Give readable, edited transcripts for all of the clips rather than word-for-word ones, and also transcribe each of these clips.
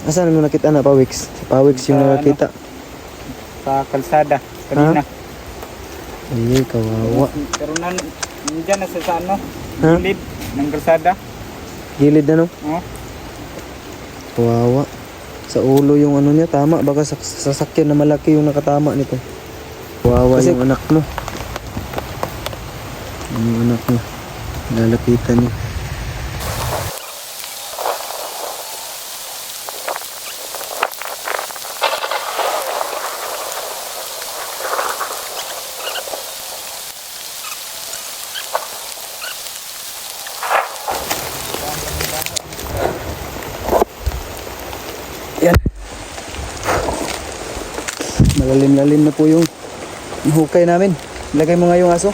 Asan mo nakita na Pawiks? Pawiks yung nakakita. Sa kalsada, kanina. Ay, kawawa. Pero nandiyan na sa ano, Ha? gilid ng kalsada. Gilid na no? Oh. Kawawa. Sa ulo yung ano niya, tama. Baka sa sasakyan na malaki yung nakatama nito. Kawawa kasi yung anak mo. Yung anak niya. Lalapitan niya. Yan. Malalim-lalim na po yung hukay namin. Lagay mo nga yung aso.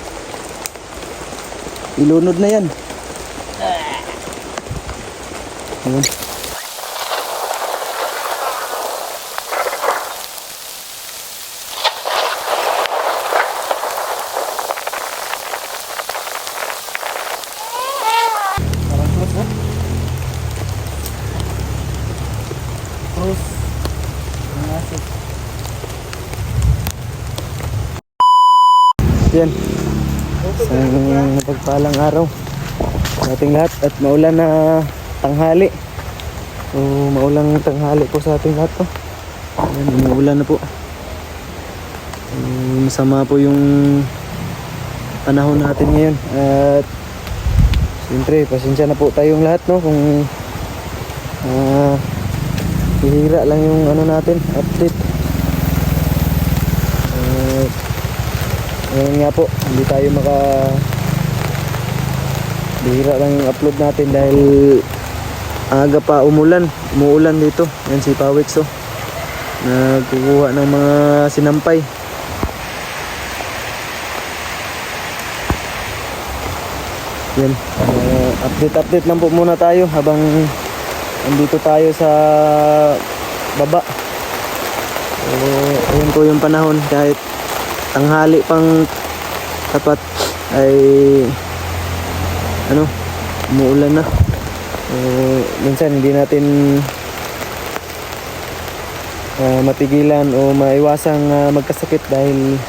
Ilunod na yan. Ayan. Terus ngasih. Yan. Isang mapagpalang araw sa ating lahat at maulan na tanghali. So, maulang tanghali po sa ating lahat to. Ayan, umuulan na po. So, masama po yung panahon natin ngayon. At siyempre, pasensya na po tayong lahat, no? Kung hihira lang yung ano natin, update. Ngayon nga po, hindi tayo bihira lang yung upload natin dahil aga pa umuulan dito. Yan si Pawiks, oh. Nagkukuha ng mga sinampay. Yan, update lang po muna tayo habang andito tayo sa baba. So, ayun po yung panahon, kahit tanghali pang tapat ay umuulan na. So, minsan hindi natin matigilan o maiwasang magkasakit dahil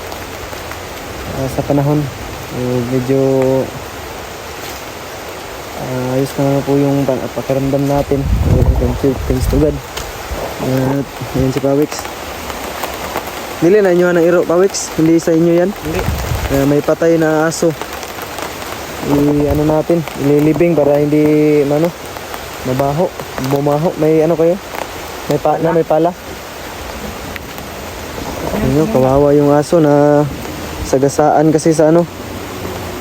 sa panahon. So, medyo ayos na po yung pakiramdam natin. Thanks to God. Ayan si Pawiks. Dili na inyo ng iro, Pawiks? Hindi sa inyo yan? Hindi. May patay na aso. Natin, ililibing para hindi bumaho. May kayo? May pala. Kawawa yung aso na sagasaan kasi sa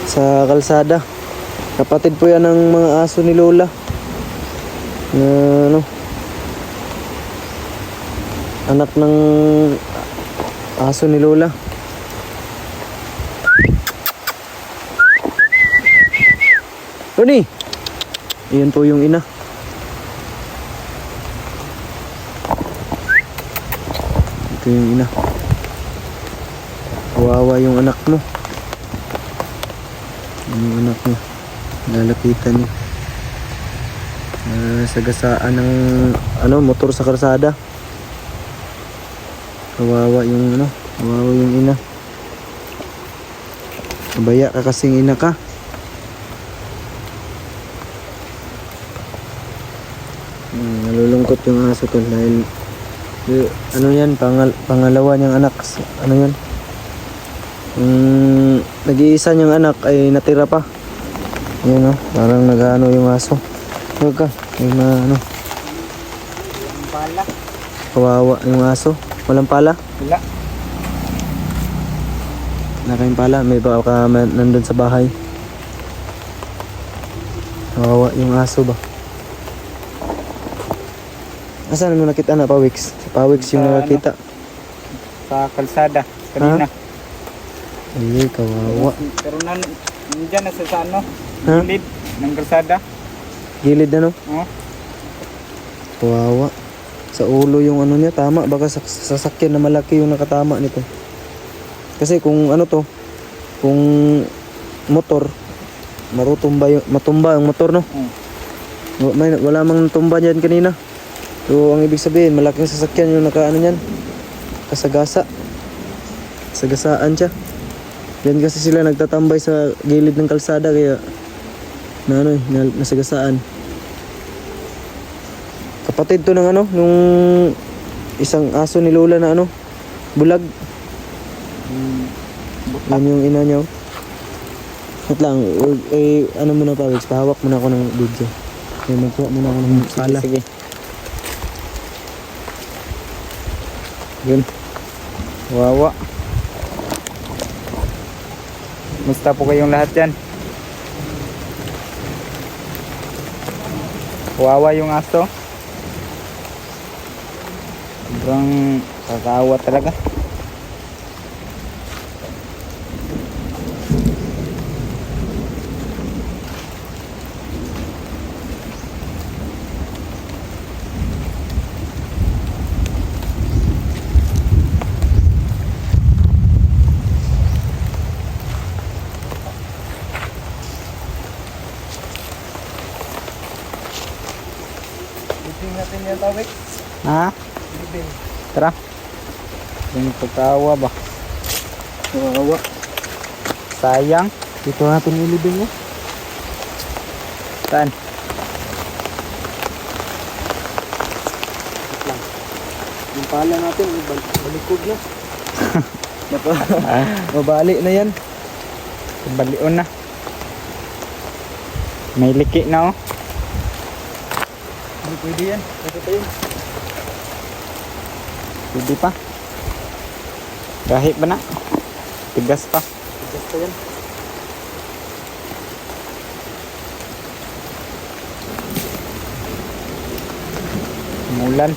sa kalsada. Kapatid po yan ng mga aso ni Lola. Na anak ng aso ni Lola. Tony! Iyan po yung ina. Ito yung ina. Kawawa yung anak mo. Yung anak niya. Lalapitan niya. Sagasaan ng motor sa kalsada. Kawawa yung ina. Mabaya ka kasing ina ka. Nalulungkot yung aso ko dahil yan, pangalawa niyang anak. Yan? Nag-iisa niyang anak ay natira pa. Yun, parang nag-ano yung aso. Huwag ka, Walang pala. Kawawa yung aso. Walang pala? Wala. Wala kayong pala, may baka nandun sa bahay. Kawawa yung aso ba? Asan mo nakita na Pawiks? Pawiks yung nakakita. Sa kalsada, kanina. Ay, kawawa. Pero nandiyan na sa ano, Ha? gilid ng kalsada. Gilid na no? Oh. Kawawa. Sa ulo yung ano niya, tama. Baka sa sasakyan na malaki yung nakatama nito. Kasi kung kung motor, matumba yung motor, no? Hmm. Wala mang tumba dyan kanina. So, ang ibig sabihin, malaking sasakyan yung nakaano niyan. Kasagasa. Sagasaan siya. Yan kasi sila nagtatambay sa gilid ng kalsada kaya nasagasaan. Kapatid to ng nung isang aso ni Lola na bulag. Yan yung ina niya. Wait lang, muna pa, Wix, pahawak muna ako ng video. Magkuha muna ako ng pala. Sige. Yun. Wawa. Musta po kayong lahat dyan? Wawa yung aso. Sobrang kakaawa talaga. Libing natin yan, Tawik. Ha? Libing. Tara. Yung pagkaawa ba? Kawawa. Sayang. Dito natin ilibing niya. Saan? Yung pala natin, balikod na. Mabali na yan. Balion na. May liki na oh. Hindi pwede yan. Pwede pa yun. Pwede pa. Gahit ba na? Tigas pa. Tigas pa yan. Mulan.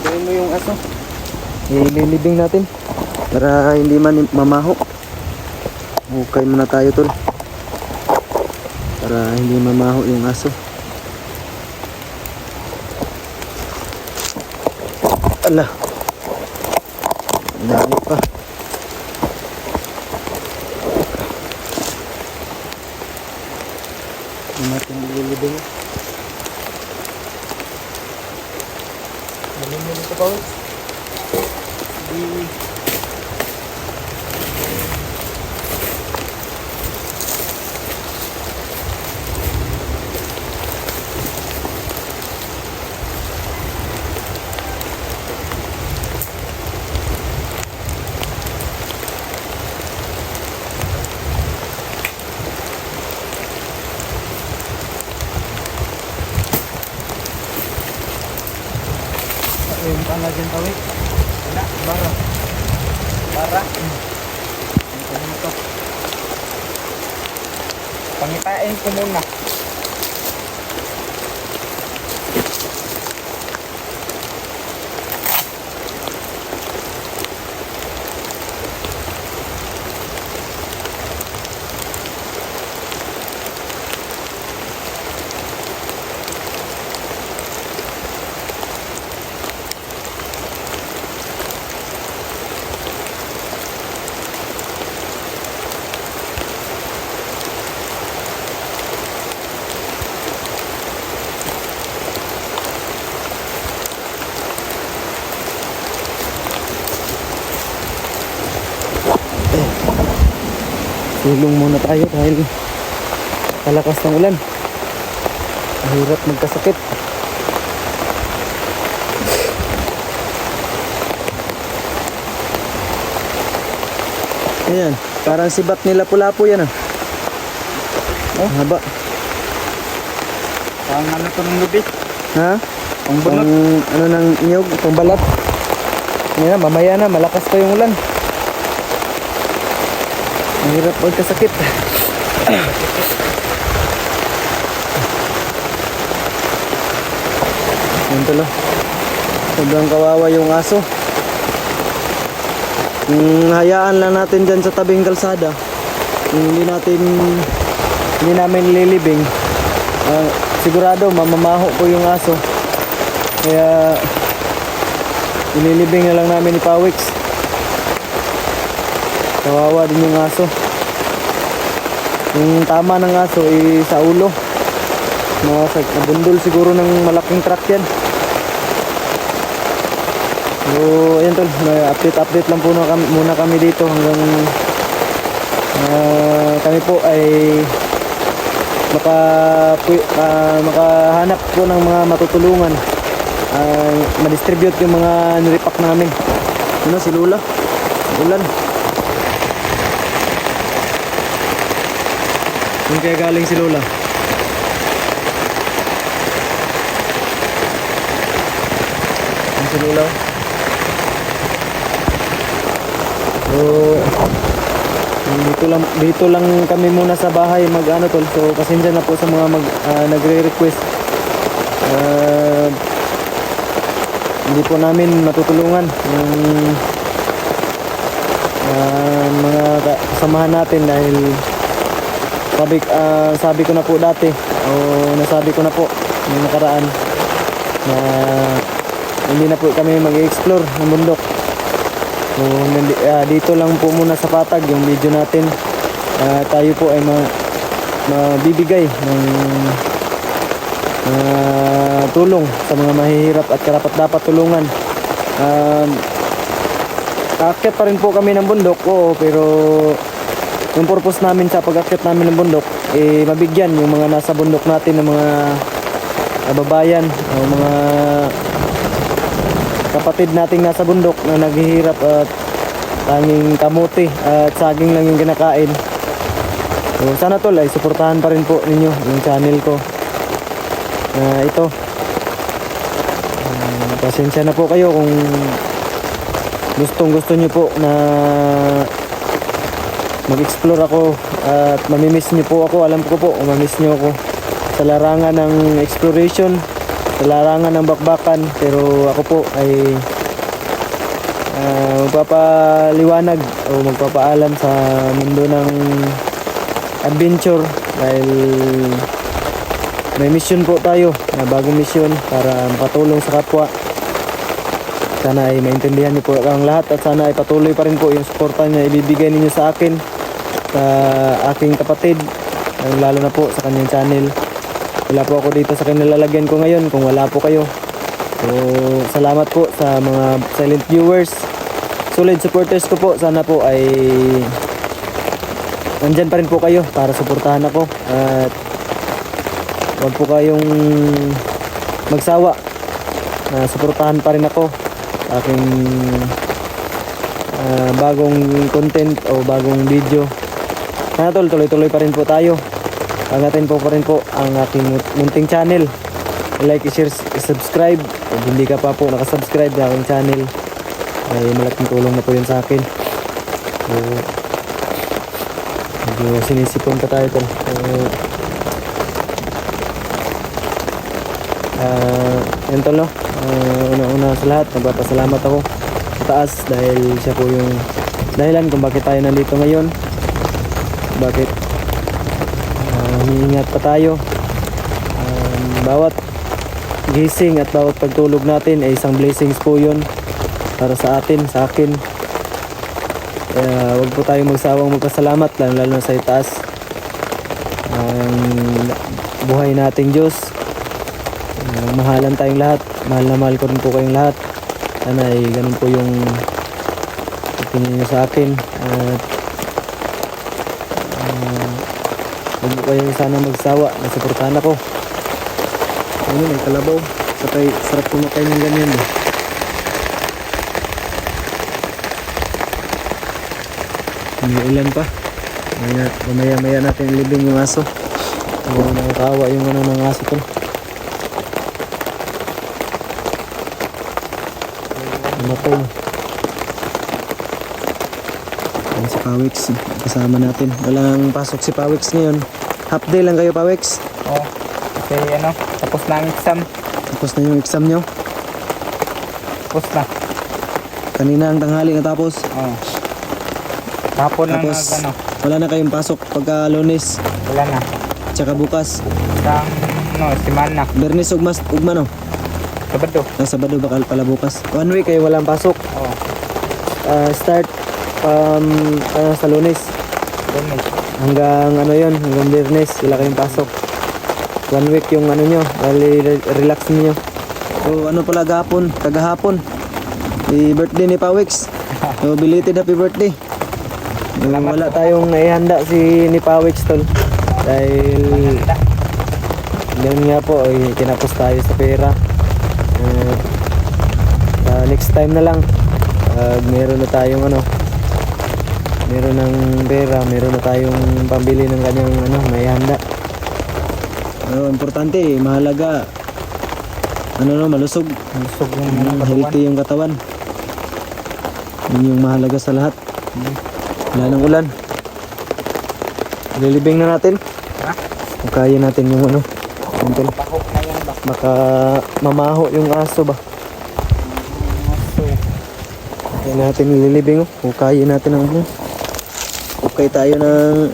Gawin mo yung aso. Ililibing natin para hindi man mamaho. Hukay muna tayo, tol, para hindi mamaho yung aso. Ala, dami pa. Hindi natin ililibing. Malimit ito pa, Wix. Sige. Yung pala dyan, Tawik. Wala. Bara. Para. Ano mo to? Pangitain ko muna. Tulong muna tayo dahil kalakas ng ulan. Mahirap magkasakit. Ayan, parang sibat nila Lapu-Lapu yan ah. Oh, haba. Ang ano to ng lubi? Ha? Ang bunot. Ano ng niyog, itong balat. Ayan, mamaya na, malakas pa yung ulan. Mahirap magkasakit. Yan tulo. Sobrang kawawa yung aso. Hayaan lang natin dyan sa tabing kalsada. Hindi namin lilibing. Sigurado mamamaho po yung aso. Kaya ililibing na lang namin ni Pawix. Kawawa din yung aso. Yung tama ng aso ay sa ulo. Nabundol siguro ng malaking truck yan. So ayun tol, update lang po muna kami dito hanggang kami po ay makahanap po ng mga matutulungan, ma-distribute yung mga niripak namin. Ano si Lula? Ulan. Saan kaya galing si Lola? Saan si Lola? So, dito lang kami muna sa bahay mag-ano tol. So, pasensya na po sa mga nagre-request. Hindi po namin matutulungan yung mga kasamahan natin dahil sabi ko na po dati o nasabi ko na po nung nakaraan na hindi na po kami mag-explore ng bundok. So dito lang po muna sa Patag yung video natin. Tayo po ay mabibigay ng tulong sa mga mahihirap at karapat dapat tulungan. Aakyat pa rin po kami ng bundok, oo, pero yung purpose namin sa pag-akyat namin ng bundok mabigyan yung mga nasa bundok natin ng mga kababayan o mga kapatid nating nasa bundok na naghihirap at tanging kamote at saging lang yung kinakain. So sana tol ay suportahan pa rin po ninyo yung channel ko ito. Pasensya na po kayo kung gusto nyo po na mag-explore ako at mamimiss nyo po ako. Alam ko po, mamimiss nyo ako sa larangan ng exploration, sa larangan ng bakbakan. Pero ako po ay magpapaliwanag o magpapaalam sa mundo ng adventure dahil may mission po tayo na bagong mission para patulong sa kapwa. Sana ay maintindihan niyo po ang lahat at sana ay patuloy pa rin po yung suporta niya ibibigay ninyo sa akin, sa aking kapatid, lalo na po sa kanyang channel. Wala po ako dito sa kanilalagyan ko ngayon kung wala po kayo. So salamat po sa mga silent viewers, solid supporters ko po. Sana po ay nandyan pa rin po kayo para suportahan ako at huwag po kayong magsawa na suportahan pa rin ako aking bagong content o bagong video. Sana tol, tuloy-tuloy pa rin po tayo. Angatin po pa rin po ang aking munting channel. I-like, i-share, i-subscribe. Kung hindi ka pa po nakasubscribe sa aking channel ay malaking tulong na po yun sa akin. So medyo sinisipon pa tayo tol. Yan tol no. Una-una sa lahat, nagpapasalamat ako sa taas dahil siya po yung dahilan kung bakit tayo nandito ngayon, bakit hihingat pa tayo. Bawat gising at bawat pagtulog natin ay isang blessings po yun para sa atin, sa akin. Kaya wag po tayong magsawang magpasalamat, lalo na sa itaas ang buhay nating Diyos. Mahalan tayong lahat, mahal na mahal ko rin po kayong lahat. Sana ay ganun po yung opinion nyo sa akin at huwag po kayong sana magsawa na suportahan ako. Ano, may kalabaw, sarap kumakain ng ganyan eh. May ulan pa, mamaya natin ilibing yung aso. Nakakawa yung ng aso ko. Namatay. Ayan si Pawix, kasama natin. Walang pasok si Pawix ngayon. Half day lang kayo, Pawix? Oo. Kasi tapos na ang exam. Tapos na yung exam nyo? Tapos na. Kanina ang tanghali natapos? Oo. Hapon lang Tapos wala na kayong pasok pagka Lunes? Wala na. Tsaka bukas? Isang simana. Bernis ugma no? Sabado. Sabado bakal pala bukas. 1 week kayo walang pasok? Oo. Start sa Lunes. Lunes. Hanggang ano yon, hanggang Biyernes sila kayong pasok. 1 week yung ano nyo, relax niyo. So ano pala kagahapon, birthday ni Pawix. So belated happy birthday. Wala tayong naihanda ni Pawix tol. Dahil yun nga po, kinapos tayo sa pera. Next time na lang, meron na tayong meron ng pera, meron na tayong pambili ng kanyang maihanda. Importante, mahalaga malusog yung healthy yung katawan. Yun yung mahalaga sa lahat. Wala ng ulan, lilibing na natin. Kung kaya natin yung tol. Bahok na yan ba? Baka mamaho yung aso ba. Kaya natin nililibing. Kung kaya natin okay tayo ng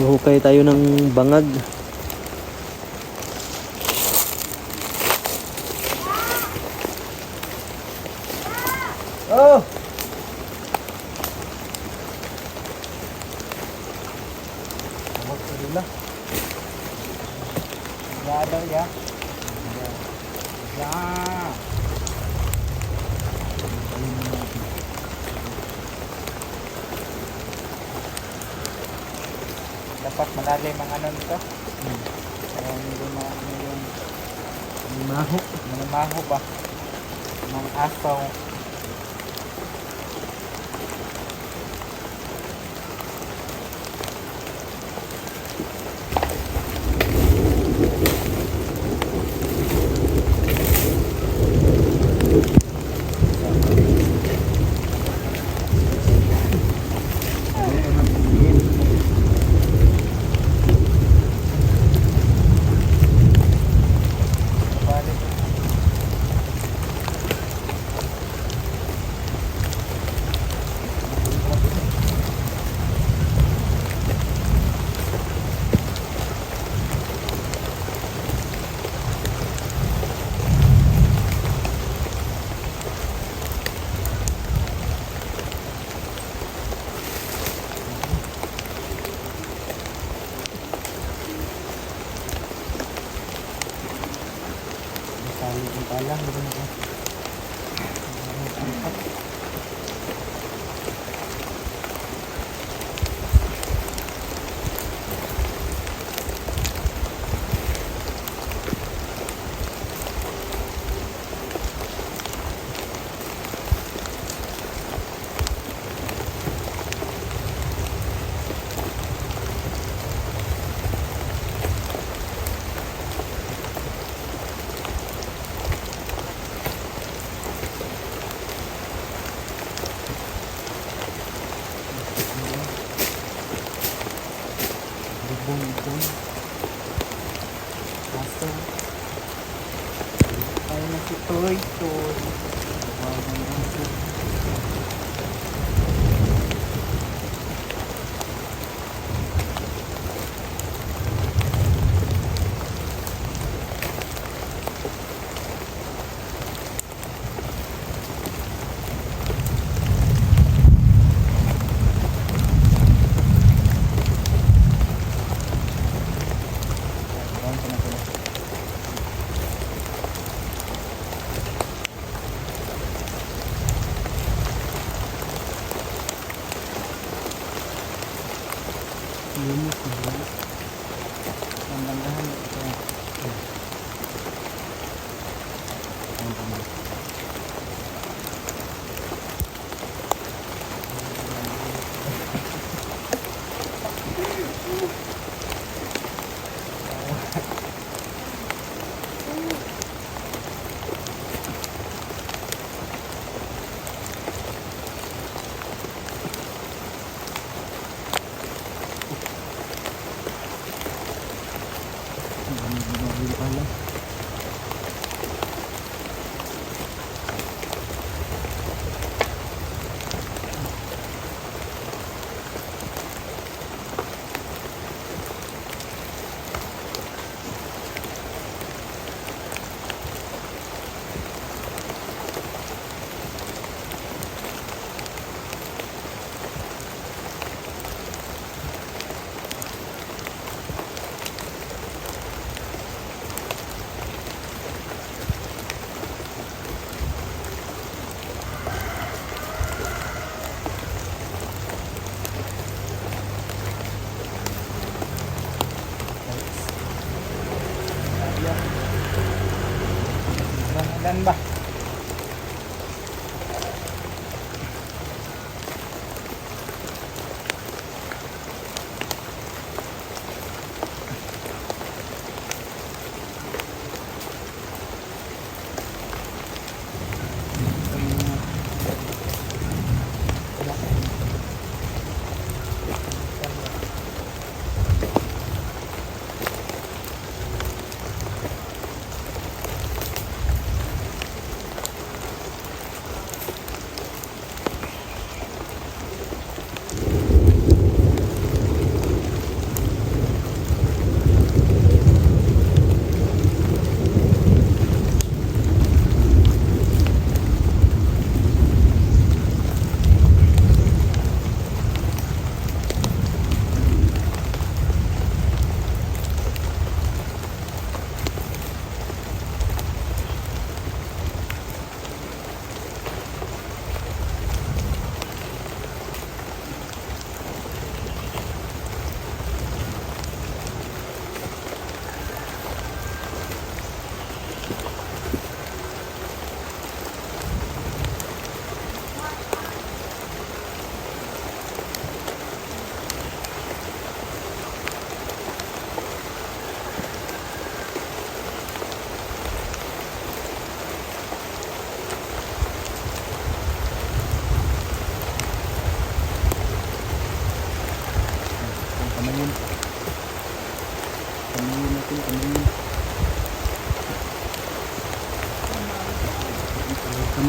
hukay tayo ng bangag. Oh! Daw ya. Ya. Dapat malalim ang nito. Kaya hindi yung maho ba? Ng asaw.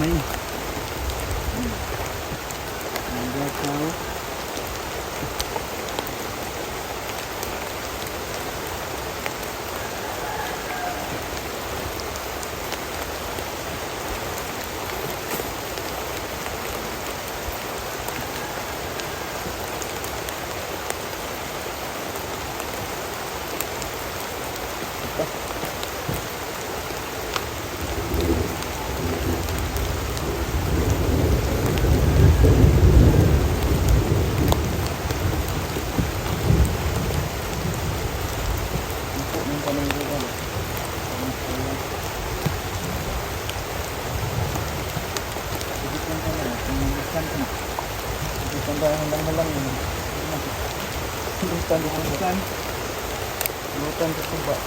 gamay. Nagataw. Lutan ke Subak.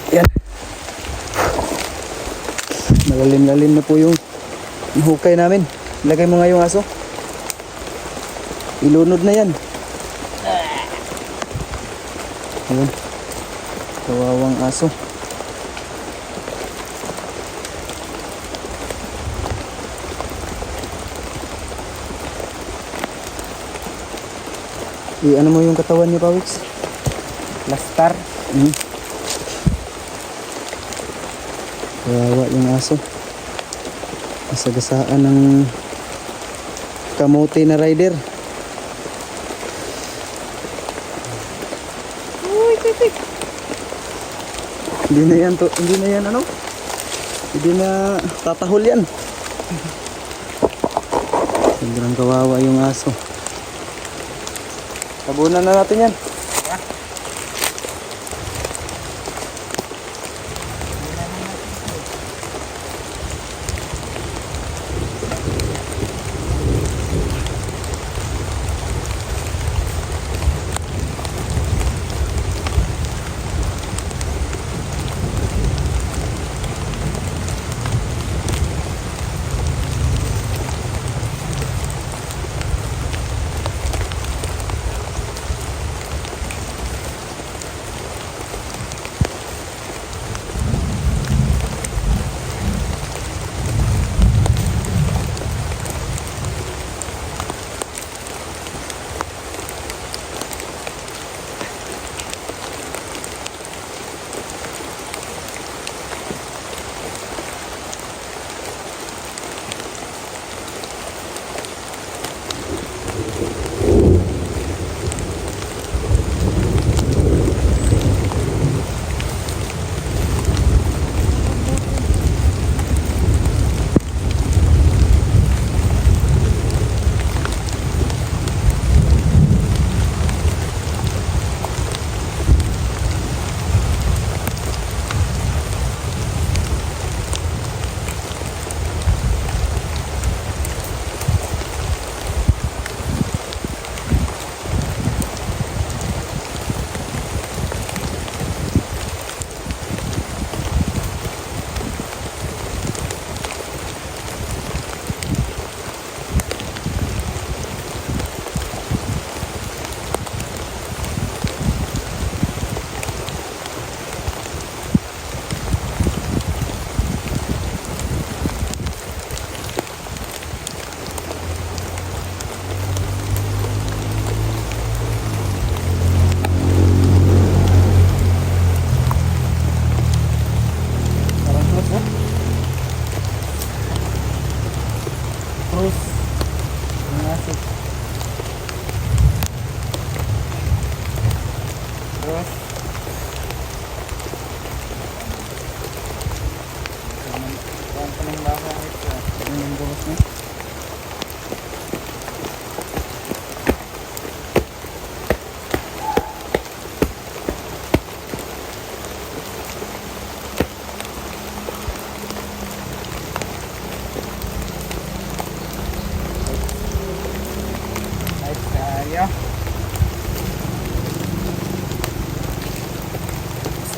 Yan. Malalim-lalim na po yung hukay namin. Lagay mo nga yung aso. Ilunod na yan. Ayun. Kawawang aso. Ano mo yung katawan niya, Pawix? Plaster. Kawawa yung aso. Nasagasaan ng kamote na rider. Uy, titik. Hindi na yan to, hindi na yan ano? Hindi na tatahol yan. Sobrang kawawa yung aso. Tabunan na natin yan.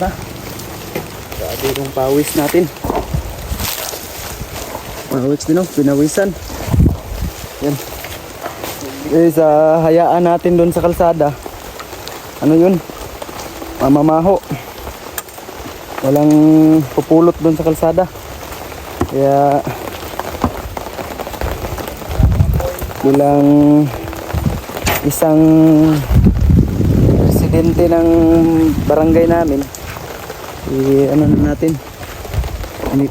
na. Grabe yung pawis natin. Pawis din, oh. Pinawisan. Yan. Sa hayaan natin doon sa kalsada. Ano yun? Mamamaho. Walang pupulot doon sa kalsada. Kaya bilang isang presidente ng barangay namin, ano na natin,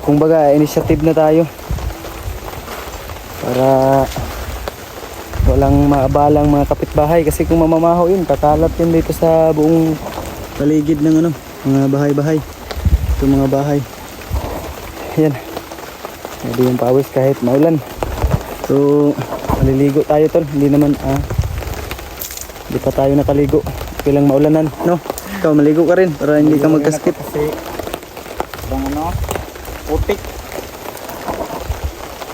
kung baga initiative na tayo para walang maabalang mga kapitbahay, kasi kung mamamaho yun, kakalat yun dito sa buong paligid ng ano, mga bahay-bahay. Ito mga bahay. Yan. Hindi yung pawis kahit maulan. So, maliligo tayo tol. Hindi naman, hindi pa tayo nakaligo. Okay lang maulanan, no? Ikaw, maligo ka rin para hindi ka magkaskip. Kasi, bang ano, putik.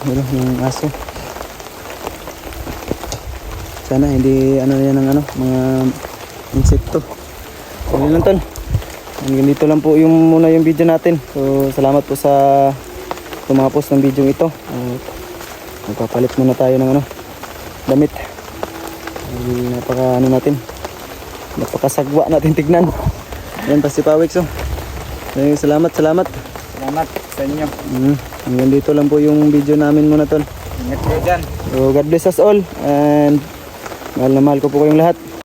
Ano, yung aso. Sana hindi ano yan ng ano, mga insekto. Okay lang tol. Hanggang dito lang po yung muna yung video natin. So salamat po sa tumapos ng video ito. Magpapalit muna tayo ng ano, damit. Napaka ano natin, napakasagwa natin tignan. Yan pa si Pawix, oh. Salamat. Salamat sa inyo. Hanggang dito lang po yung video namin muna tol. Ingat kayo dyan. So God bless us all, and mahal na mahal ko po kayong lahat.